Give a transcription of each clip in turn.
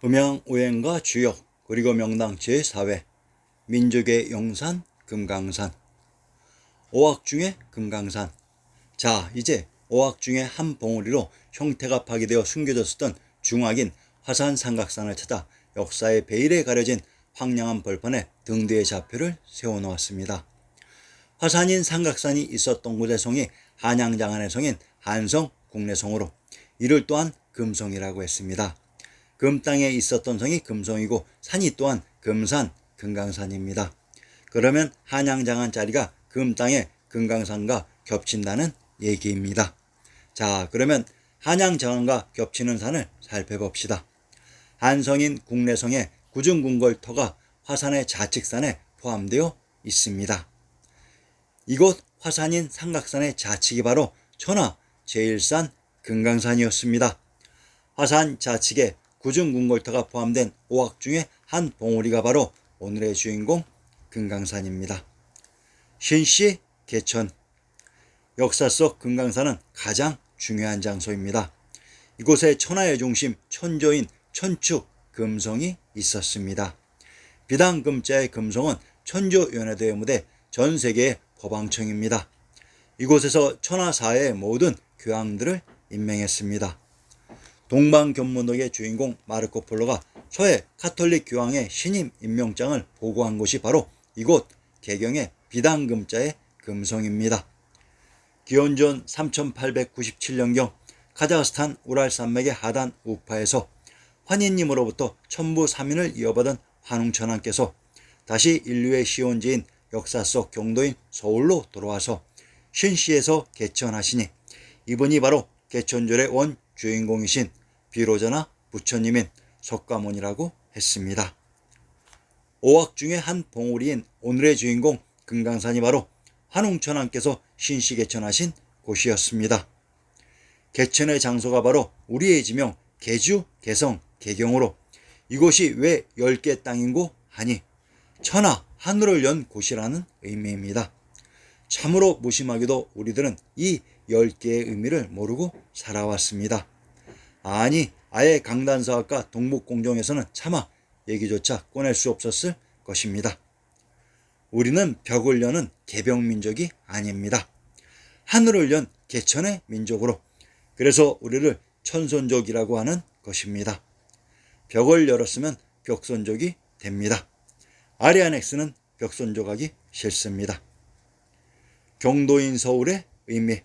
음양 오행과 주역 그리고 명당 제4회 민족의 영산 금강산. 오악 중에 금강산. 자, 이제 오악 중에 한 봉우리로 형태가 파괴되어 숨겨졌었던 중악인 화산 삼각산을 찾아 역사의 베일에 가려진 황량한 벌판에 등 뒤에 좌표를 세워놓았습니다. 화산인 삼각산이 있었던 곳의 성이 한양장안의 성인 한성 국내성으로, 이를 또한 금성이라고 했습니다. 금 땅에 있었던 성이 금성이고 산이 또한 금산, 금강산입니다. 그러면 한양장안 자리가 금 땅에 금강산과 겹친다는 얘기입니다. 자, 그러면 한양장안과 겹치는 산을 살펴봅시다. 한성인 국내성의 구중궁궐터가 화산의 좌측산에 포함되어 있습니다. 이곳 화산인 삼각산의 좌측이 바로 천하 제1산 금강산이었습니다. 화산 좌측에 구중궁궐터가 포함된 오악 중에 한 봉우리가 바로 오늘의 주인공 금강산입니다. 신씨 개천. 역사 속 금강산은 가장 중요한 장소입니다. 이곳에 천하의 중심 천조인 천축 금성이 있었습니다. 비단금자의 금성은 천조연회도의 무대, 전 세계의 법왕청입니다. 이곳에서 천하사의 모든 교황들을 임명했습니다. 동방견문록의 주인공 마르코 폴로가 초대 카톨릭 교황의 신임 임명장을 보고한 곳이 바로 이곳 개경의 비단금자의 금성입니다. 기원전 3897년경 카자흐스탄 우랄산맥의 하단 우파에서 환인님으로부터 천부삼인을 이어받은 환웅천왕께서 다시 인류의 시온지인 역사 속 경도인 서울로 돌아와서 신시에서 개천하시니, 이분이 바로 개천절의 원 주인공이신 비로자나 부처님인 석가모니라고 했습니다. 오악 중에 한 봉우리인 오늘의 주인공 금강산이 바로 환웅천왕께서 신시 개천하신 곳이었습니다. 개천의 장소가 바로 우리의 지명 개주, 개성, 개경으로 이곳이 왜 10개 땅인고 하니 천하 하늘을 연 곳이라는 의미입니다. 참으로 무심하게도 우리들은 이 10개의 의미를 모르고 살아왔습니다. 아니, 아예 강단사학과 동목공정에서는 차마 얘기조차 꺼낼 수 없었을 것입니다. 우리는 벽을 여는 개벽민족이 아닙니다. 하늘을 연 개천의 민족으로, 그래서 우리를 천손족이라고 하는 것입니다. 벽을 열었으면 벽손족이 됩니다. 아리아넥스는 벽손족하기 싫습니다. 경도인 서울의 의미.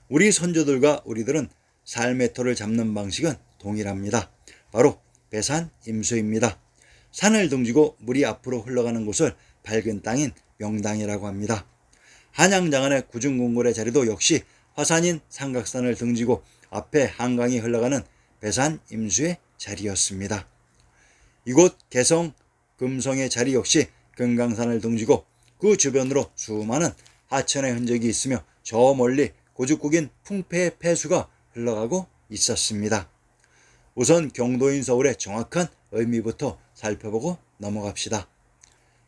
우리 선조들과 우리들은 삶의 터를 잡는 방식은 동일합니다. 바로 배산 임수입니다. 산을 등지고 물이 앞으로 흘러가는 곳을 밝은 땅인 명당이라고 합니다. 한양장안의 구중궁궐의 자리도 역시 화산인 삼각산을 등지고 앞에 한강이 흘러가는 배산 임수의 자리였습니다. 이곳 개성 금성의 자리 역시 금강산을 등지고 그 주변으로 수많은 하천의 흔적이 있으며 저 멀리 고죽국인 풍패의 폐수가 흘러가고 있었습니다. 우선 경도인 서울의 정확한 의미부터 살펴보고 넘어갑시다.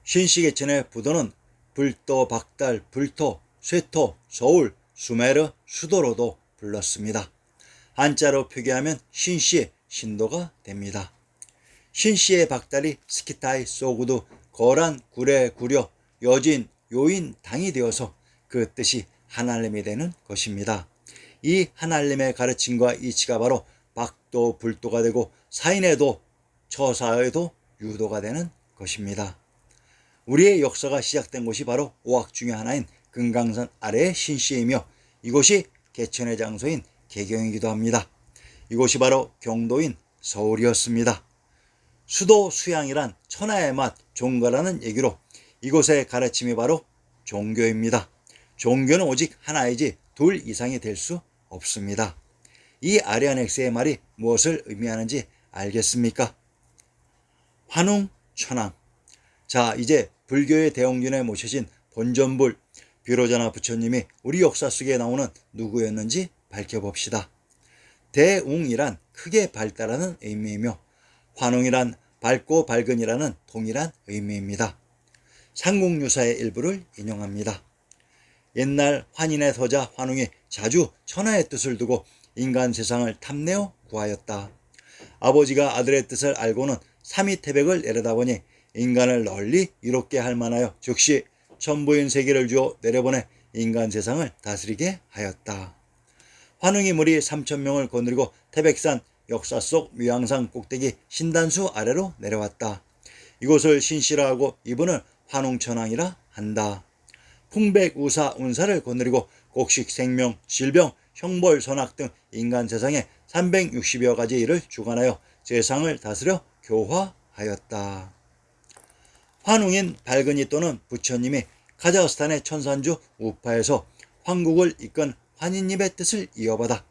신시개천의 부도는 불도, 박달, 불토, 쇠토, 서울, 수메르, 수도로도 불렀습니다. 한자로 표기하면 신시의 신도가 됩니다. 신시의 박달이 스키타이, 소구두, 거란, 구례, 구려, 여진, 요인, 당이 되어서 그 뜻이 하나님이 되는 것입니다. 이 하나님의 가르침과 이치가 바로 박도, 불도가 되고 사인에도 처사에도 유도가 되는 것입니다. 우리의 역사가 시작된 곳이 바로 오악 중의 하나인 금강산 아래의 신시이며 이곳이 개천의 장소인 개경이기도 합니다. 이곳이 바로 경도인 서울이었습니다. 수도 수양이란 천하의 맛 종가라는 얘기로 이곳의 가르침이 바로 종교입니다. 종교는 오직 하나이지 둘 이상이 될 수 없습니다. 이 아리아넥스의 말이 무엇을 의미하는지 알겠습니까? 환웅천왕. 자, 이제 불교의 대형균에 모셔진 본전불 비로자나 부처님이 우리 역사 속에 나오는 누구였는지 밝혀봅시다. 대웅이란 크게 밝다라는 의미이며 환웅이란 밝고 밝은이라는 동일한 의미입니다. 삼국유사의 일부를 인용합니다. 옛날 환인의 서자 환웅이 자주 천하의 뜻을 두고 인간 세상을 탐내어 구하였다. 아버지가 아들의 뜻을 알고는 삼위태백을 내려다보니 인간을 널리 이롭게 할 만하여 즉시 천부인 세계를 주어 내려보내 인간 세상을 다스리게 하였다. 환웅이 무리 3,000명을 거느리고 태백산 역사 속 묘향산 꼭대기 신단수 아래로 내려왔다. 이곳을 신시라 하고 이분을 환웅천왕이라 한다. 풍백우사 운사를 거느리고 곡식, 생명, 질병, 형벌, 선악 등 인간 세상에 360여 가지 일을 주관하여 세상을 다스려 교화하였다. 환웅인 발근이 또는 부처님이 카자흐스탄의 천산주 우파에서 황국을 이끈 환인님의 뜻을 이어받아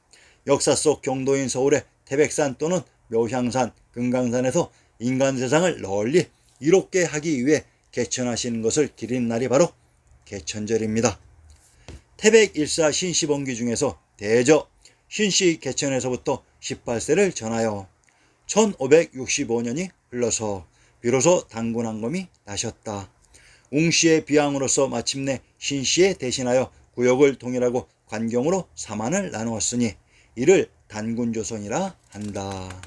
역사 속 경도인 서울의 태백산 또는 묘향산, 금강산에서 인간 세상을 널리 이롭게 하기 위해 개천하시는 것을 기린 날이 바로 개천절입니다. 태백 일사 신시번기 중에서 대저 신시 개천에서부터 18세를 전하여 1565년이 흘러서 비로소 단군항검이 나셨다. 웅씨의 비양으로서 마침내 신씨에 대신하여 구역을 통일하고 관경으로 사만을 나누었으니 이를 단군조선이라 한다.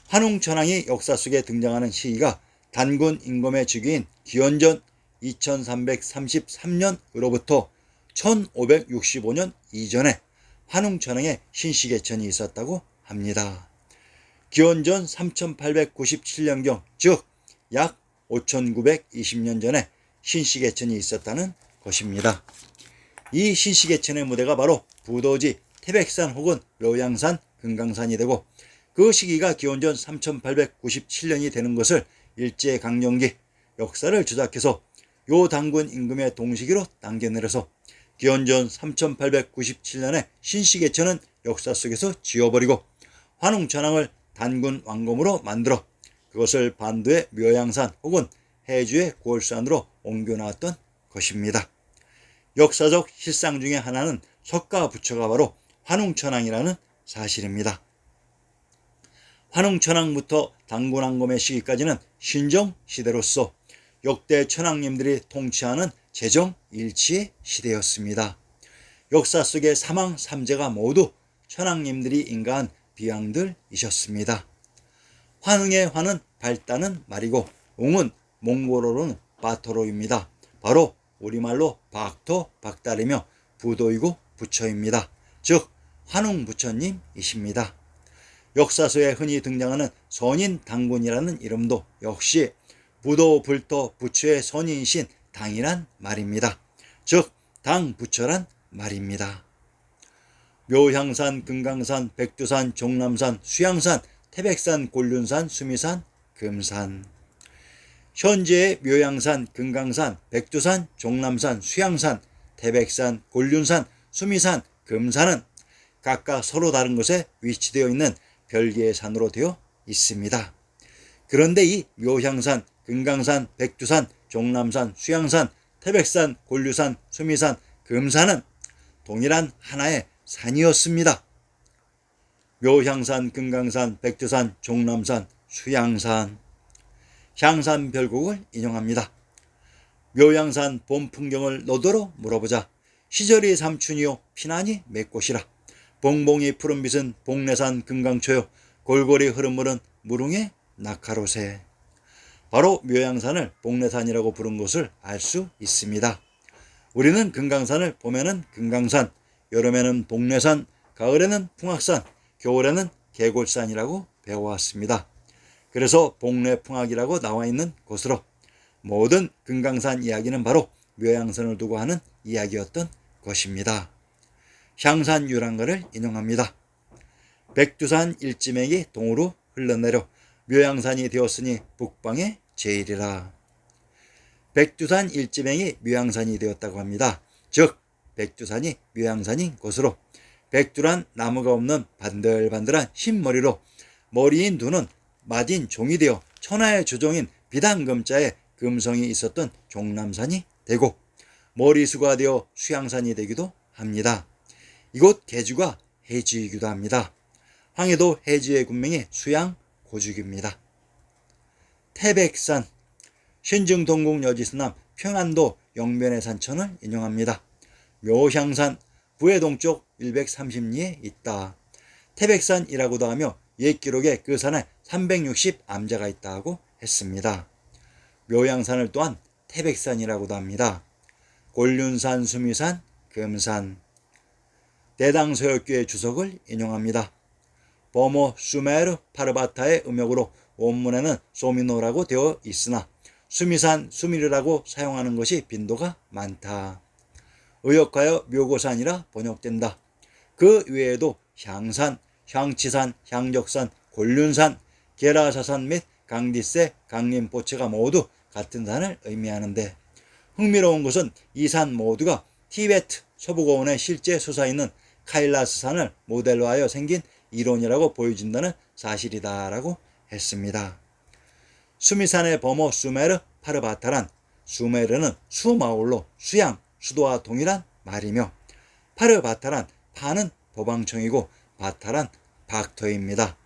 환웅천왕이 역사 속에 등장하는 시기가 단군 임금의 즉위인 기원전 2333년으로부터 1565년 이전에 환웅천왕의 신시개천이 있었다고 합니다. 기원전 3897년경 즉 약 5920년 전에 신시개천이 있었다는 것입니다. 이 신시개천의 무대가 바로 부도지 태백산 혹은 묘향산, 금강산이 되고 그 시기가 기원전 3897년이 되는 것을 일제강점기 역사를 조작해서 요 단군 임금의 동시기로 당겨내려서 기원전 3897년에 신시개천은 역사 속에서 지워버리고 환웅천왕을 단군 왕검으로 만들어 그것을 반도의 묘향산 혹은 해주의 고을산으로 옮겨놨던 것입니다. 역사적 실상 중에 하나는 석가 부처가 바로 환웅천왕이라는 사실입니다. 환웅천왕부터 단군왕검의 시기까지는 신정 시대로서 역대 천왕님들이 통치하는 재정 일치의 시대였습니다. 역사 속의 사망 삼재가 모두 천왕님들이 인가한 비양들이셨습니다. 환웅의 환은 밝다는 말이고 웅은 몽골어로는 바토로입니다. 바로 우리말로 박토, 박달이며 부도이고 부처입니다. 즉 환웅 부처님이십니다. 역사서에 흔히 등장하는 선인 당군이라는 이름도 역시 부도, 불토, 부처의 선인이신 당이란 말입니다. 즉 당부처란 말입니다. 묘향산, 금강산, 백두산, 종남산, 수양산, 태백산, 곤륜산, 수미산, 금산. 현재의 묘향산, 금강산, 백두산, 종남산, 수양산, 태백산, 곤륜산, 수미산, 금산은 각각 서로 다른 곳에 위치되어 있는 별개의 산으로 되어 있습니다. 그런데 이 묘향산, 금강산, 백두산, 종남산, 수양산, 태백산, 곤륜산, 수미산, 금산은 동일한 하나의 산이었습니다. 묘향산, 금강산, 백두산, 종남산, 수양산. 향산별곡을 인용합니다. 묘향산 봄 풍경을 너더러 물어보자. 시절이 삼춘이요 피난이 몇 곳이라. 봉봉이 푸른빛은 봉래산 금강초요. 골골이 흐른 물은 무릉의 낙하로새. 바로 묘향산을 봉래산이라고 부른 것을 알 수 있습니다. 우리는 금강산을 봄에는 금강산, 여름에는 봉래산, 가을에는 풍악산, 겨울에는 계골산이라고 배워왔습니다. 그래서 봉래풍악이라고 나와 있는 곳으로 모든 금강산 이야기는 바로 묘향산을 두고 하는 이야기였던 것입니다. 향산유랑가를 인용합니다. 백두산 일지맥이 동으로 흘러내려 묘향산이 되었으니 북방의 제일이라. 백두산 일지맥이 묘향산이 되었다고 합니다. 즉 백두산이 묘향산인 곳으로 백두란 나무가 없는 반들반들한 흰머리로 머리인 두는 맞은 종이 되어 천하의 주종인 비단금자에 금성이 있었던 종남산이 되고 머리수가 되어 수양산이 되기도 합니다. 이곳 계주가 해주이기도 합니다. 황해도 해주의 군명이 수양 고죽입니다. 태백산 신증동국 여지스남 평안도 영변의 산천을 인용합니다. 묘향산 부해 동쪽 130리에 있다. 태백산이라고도 하며 옛 기록에 그 산에 360 암자가 있다고 했습니다. 묘양산을 또한 태백산이라고도 합니다. 곤륜산, 수미산, 금산. 대당서역교의 주석을 인용합니다. 버모 수메르 파르바타의 음역으로 원문에는 소미노라고 되어 있으나 수미산, 수미르라고 사용하는 것이 빈도가 많다. 의역하여 묘고산이라 번역된다. 그 외에도 향산, 향치산, 향적산, 곤륜산, 게라사산 및 강디세, 강림포체가 모두 같은 산을 의미하는데 흥미로운 것은 이 산 모두가 티베트 서부고원에 실제 솟아있는 카일라스산을 모델로 하여 생긴 이론이라고 보여진다는 사실이다라고 했습니다. 수미산의 범호 수메르 파르바타란 수메르는 수마올로 수양, 수도와 동일한 말이며 파르바타란 파는 보방청이고 바타란 박터입니다.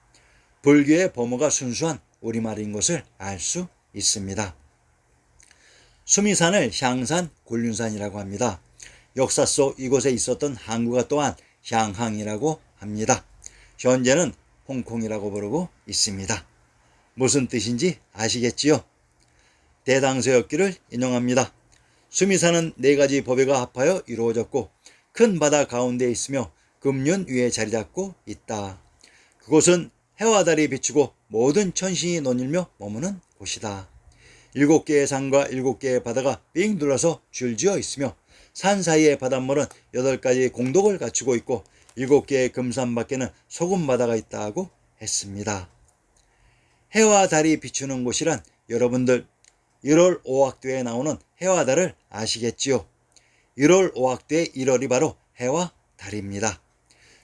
불교의 범호가 순수한 우리말인 것을 알 수 있습니다. 수미산을 향산, 곤륜산이라고 합니다. 역사 속 이곳에 있었던 항구가 또한 향항이라고 합니다. 현재는 홍콩이라고 부르고 있습니다. 무슨 뜻인지 아시겠지요? 대당서역기를 인용합니다. 수미산은 4가지 법회가 합하여 이루어졌고 큰 바다 가운데에 있으며 금륜 위에 자리 잡고 있다. 그곳은 해와 달이 비추고 모든 천신이 논일며 머무는 곳이다. 7개의 산과 7개의 바다가 삥 둘러서 줄지어 있으며 산 사이의 바닷물은 8가지 공덕을 갖추고 있고 7개의 금산 밖에는 소금바다가 있다고 했습니다. 해와 달이 비추는 곳이란 여러분들 1월 5학도에 나오는 해와 달을 아시겠지요? 1월 5학도의 1월이 바로 해와 달입니다.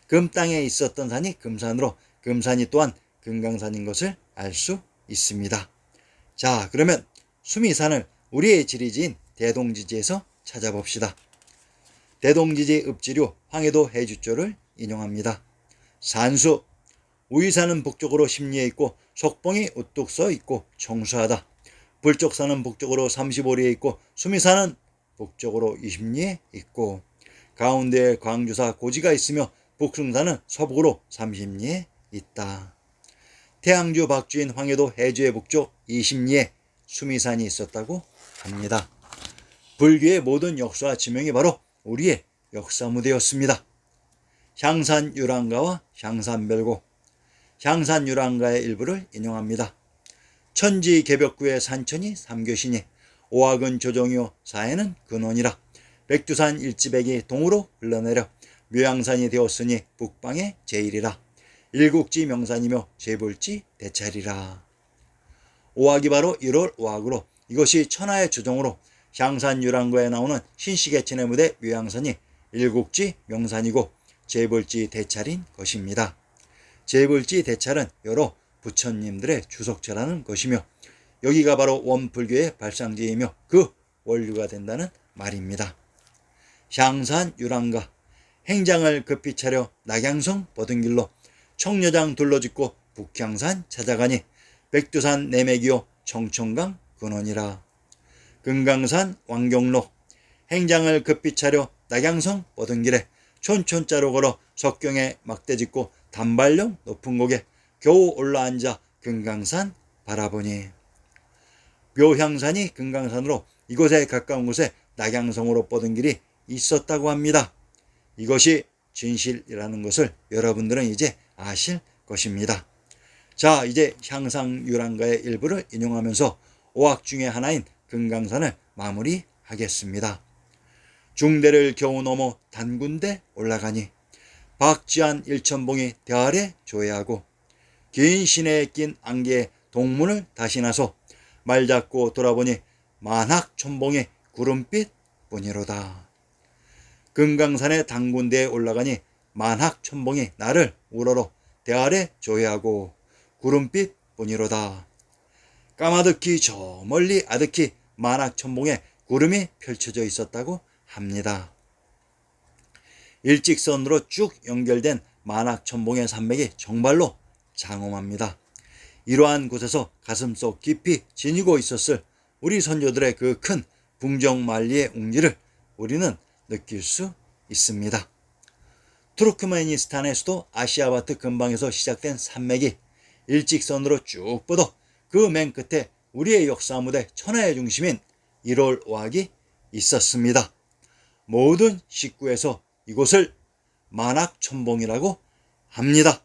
금땅에 있었던 산이 금산으로 금산이 또한 금강산인 것을 알 수 있습니다. 자, 그러면 수미산을 우리의 지리지인 대동지지에서 찾아봅시다. 대동지지 읍지류 황해도 해주조를 인용합니다. 산수, 우이산은 북쪽으로 심리에 있고 속봉이 우뚝 서 있고 청수하다. 불적산은 북쪽으로 35리에 있고 수미산은 북쪽으로 20리에 있고 가운데에 광주사 고지가 있으며 북승산은 서북으로 30리에 있다. 태양주 박주인 황해도 해주의 북쪽 20리에 수미산이 있었다고 합니다. 불교의 모든 역사와 지명이 바로 우리의 역사 무대였습니다. 향산유랑가와 향산별고, 향산유랑가의 일부를 인용합니다. 천지개벽구의 산천이 삼교시니 오악은 조정이요 사해는 근원이라. 백두산 일지백이 동으로 흘러내려 묘양산이 되었으니 북방의 제일이라. 일국지 명산이며 제불지 대찰이라. 오악이 바로 1월 오악으로 이것이 천하의 조정으로 향산유랑가에 나오는 신시계천의 무대 묘양산이 일국지 명산이고 제불지 대찰인 것입니다. 제불지 대찰은 여러 부처님들의 주석처라는 것이며 여기가 바로 원불교의 발상지이며 그 원류가 된다는 말입니다. 향산유랑가, 행장을 급히 차려 낙양성 버든길로 청려장 둘러짓고 북향산 찾아가니 백두산 내맥이요 청천강 근원이라. 금강산 왕경로, 행장을 급히 차려 낙양성 버든길에 촌촌자로 걸어 석경에 막대 짓고 단발령 높은 곡에 겨우 올라앉아 금강산 바라보니. 묘향산이 금강산으로 이곳에 가까운 곳에 낙양성으로 뻗은 길이 있었다고 합니다. 이것이 진실이라는 것을 여러분들은 이제 아실 것입니다. 자, 이제 향산유랑가의 일부를 인용하면서 오악 중의 하나인 금강산을 마무리하겠습니다. 중대를 겨우 넘어 단군대 올라가니 박지한 일천봉이 대아래 조회하고 긴 시내에 낀 안개에 동문을 다시 나서 말 잡고 돌아보니 만학천봉의 구름빛 뿐이로다. 금강산의 단군대에 올라가니 만학천봉이 나를 우러러 대아래 조회하고 구름빛 뿐이로다. 까마득히 저 멀리 아득히 만학천봉에 구름이 펼쳐져 있었다고 합니다. 일직선으로 쭉 연결된 만학천봉의 산맥이 정말로 장엄합니다. 이러한 곳에서 가슴속 깊이 지니고 있었을 우리 선조들의 그 큰 궁정만리의 웅지를 우리는 느낄 수 있습니다. 투르크메니스탄의 수도 아시아바트 근방에서 시작된 산맥이 일직선으로 쭉 뻗어 그 맨 끝에 우리의 역사 무대 천하의 중심인 1월 오악이 있었습니다. 모든 식구에서 이곳을 만학천봉이라고 합니다.